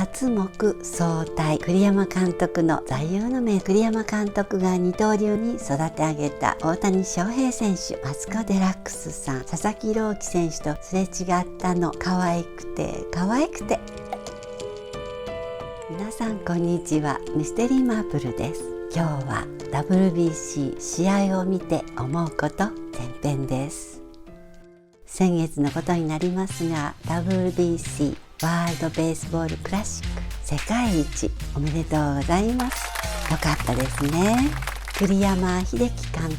勝木総体、栗山監督の座右の銘。栗山監督が二刀流に育て上げた大谷翔平選手、マツコ・デラックスさん、佐々木朗希選手とすれ違ったの。可愛くて可愛くて。皆さんこんにちは、ミステリーマープルです。今日は WBC 試合を見て思うこと前編です。先月のことになりますが、 WBC ワールドベースボールクラシック世界一おめでとうございます。よかったですね。栗山英樹監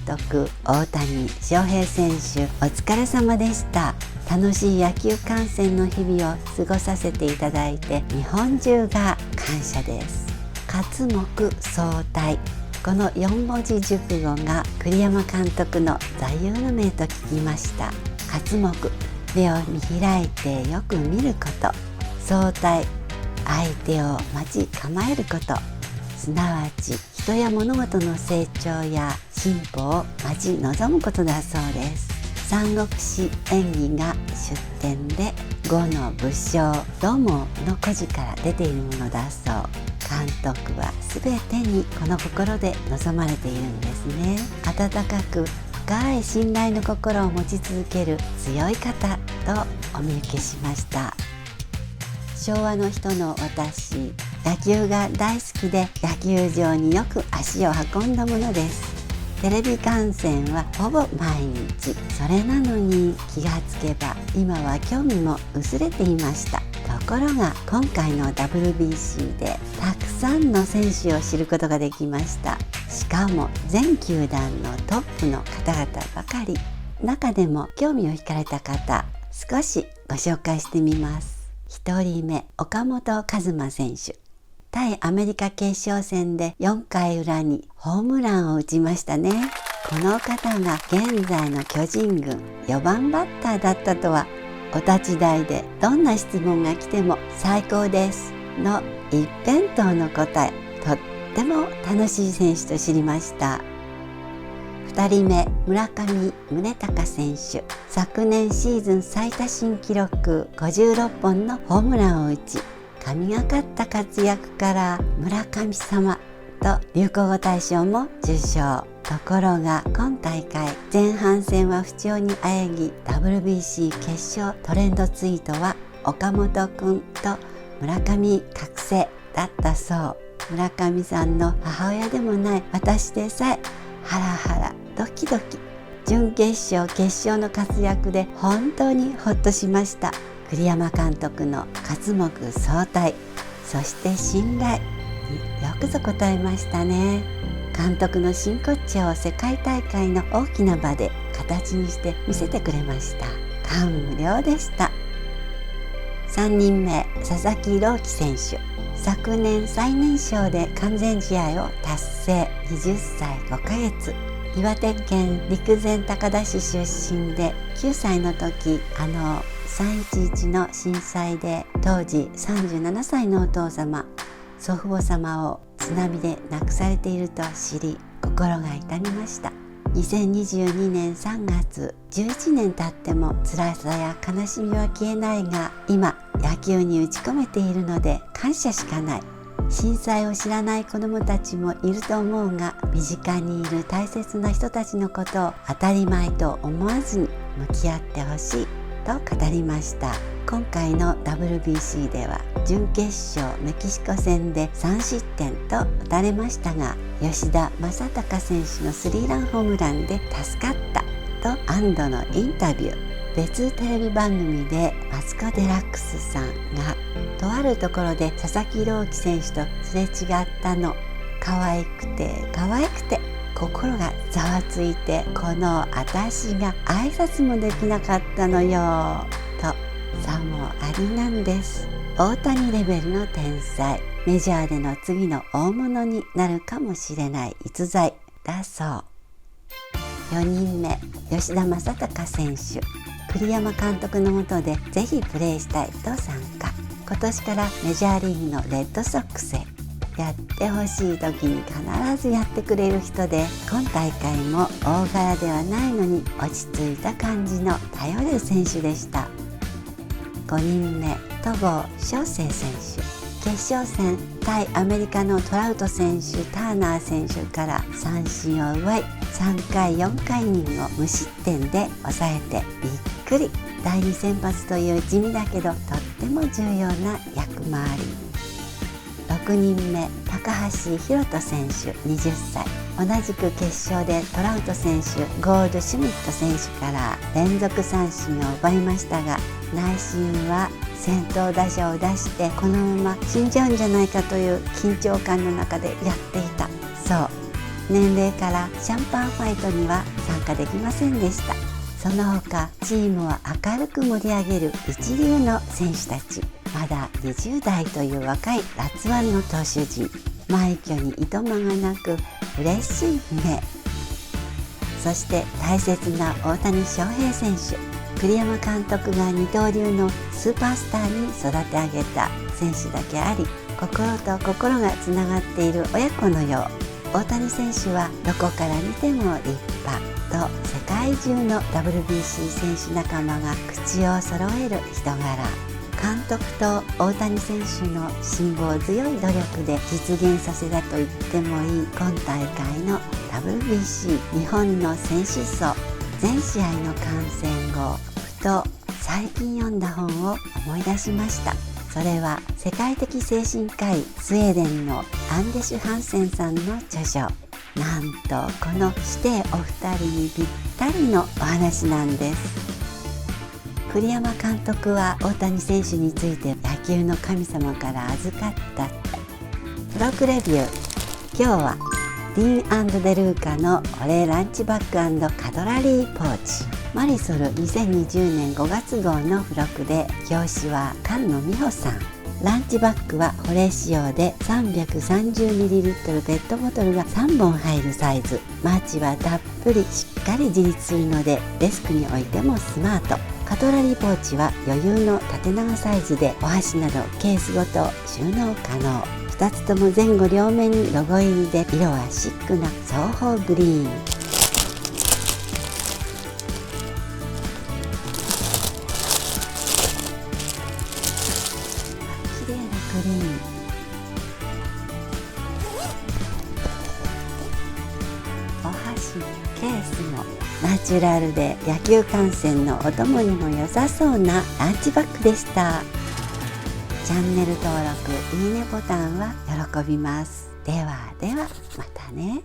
督、大谷翔平選手、お疲れ様でした。楽しい野球観戦の日々を過ごさせていただいて、日本中が感謝です。勝木総体、この4文字熟語が栗山監督の座右の銘と聞きました。勝木、目を見開いてよく見ること。総体、相手を待ち構えること。すなわち人や物事の成長や進歩を待ち望むことだそうです。三国志演義が出典で、呉の武将土門の故事から出ているものだそう。監督は全てにこの心で望まれているんですね。温かく深い信頼の心を持ち続ける強い方とお見受けしました。昭和の人の私、野球が大好きで野球場によく足を運んだものです。テレビ観戦はほぼ毎日。それなのに気がつけば今は興味も薄れていました。ところが今回の WBC でたくさんの選手を知ることができました。しかも全球団のトップの方々ばかり。中でも興味を惹かれた方、少しご紹介してみます。1人目、岡本和真選手。対アメリカ決勝戦で4回裏にホームランを打ちましたね。この方が現在の巨人軍4番バッターだったとは。お立ち台でどんな質問が来ても最高ですの一辺倒の答え、とっても楽しい選手と知りました。2人目、村上宗隆選手。昨年シーズン最多新記録56本のホームランを打ち、神がかった活躍から村神様と流行語大賞も受賞。ところが今大会前半戦は不調にあえぎ、 WBC 決勝トレンドツイートは岡本くんと村上覚醒だったそう。村上さんの母親でもない私でさえハラハラドキドキ。準決勝決勝の活躍で本当にほっとしました。栗山監督の勝木総体、そして信頼によくぞ答えましたね。監督の真骨頂を世界大会の大きな場で形にして見せてくれました。感無量でした。3人目、佐々木朗希選手。昨年最年少で完全試合を達成。20歳5ヶ月。岩手県陸前高田市出身で、9歳の時311の震災で当時37歳のお父様、祖父母様を津波で亡くされていると知り、心が痛みました。2022年3月、11年経っても辛さや悲しみは消えないが、今野球に打ち込めているので感謝しかない。震災を知らない子どもたちもいると思うが、身近にいる大切な人たちのことを当たり前と思わずに向き合ってほしいと語りました。今回の WBC では準決勝メキシコ戦で3失点と打たれましたが、吉田正尚選手のスリーランホームランで助かったと安堵のインタビュー。別テレビ番組でマツコ・デラックスさんがとあるところで佐々木朗希選手とすれ違ったの。可愛くて可愛くて心がざわついて、この私が挨拶もできなかったのよと。さもありなんです。大谷レベルの天才、メジャーでの次の大物になるかもしれない逸材だそう。4人目、吉田正尚選手。栗山監督の下でぜひプレーしたいと参加。今年からメジャーリーグのレッドソックスへ。やってほしい時に必ずやってくれる人で、今大会も大柄ではないのに落ち着いた感じの頼れる選手でした。5人目、戸郷翔征選手。決勝戦対アメリカのトラウト選手、ターナー選手から三振を奪い、3回4回イニングを無失点で抑えてびっくり。第2先発という地味だけどとっても重要な役回り。6人目、高橋宏斗選手20歳。同じく決勝でトラウト選手、ゴールドシュミット選手から連続三振を奪いましたが、内心は先頭打者を出してこのまま死んじゃうんじゃないかという緊張感の中でやっていた。そう、年齢からシャンパンファイトには参加できませんでした。その他チームを明るく盛り上げる一流の選手たち、まだ20代という若い辣腕の投手陣、枚挙にいとまがなく嬉しい目。そして大切な大谷翔平選手、栗山監督が二刀流のスーパースターに育て上げた選手だけあり、心と心がつながっている親子のよう。大谷選手はどこから見ても立派と世界中の WBC 選手仲間が口を揃える人柄。監督と大谷選手の辛抱強い努力で実現させたと言ってもいい今大会の WBC 日本の選手層。全試合の観戦後、ふと最近読んだ本を思い出しました。それは世界的精神科医スウェーデンのアンデシュ・ハンセンさんの著書。なんとこの師弟お二人にぴったりのお話なんです。栗山監督は大谷選手について野球の神様から預かった。付録レビュー。今日はディーン&デルーカの保冷ランチバッグ&カトラリーポーチ。マリソル2020年5月号の付録で、表紙は菅野美穂さん。ランチバッグは保冷仕様で 330ml ペットボトルが3本入るサイズ。マーチはたっぷりしっかり自立するのでデスクに置いてもスマート。カトラリーポーチは余裕の縦長サイズで、お箸などケースごと収納可能。2つとも前後両面にロゴ入りで、色はシックな双方グリーン。綺麗なグリーン。お箸もケースもナチュラルで野球観戦のお供にも良さそうなランチバッグでした。チャンネル登録、いいねボタンは喜びます。ではではまたね。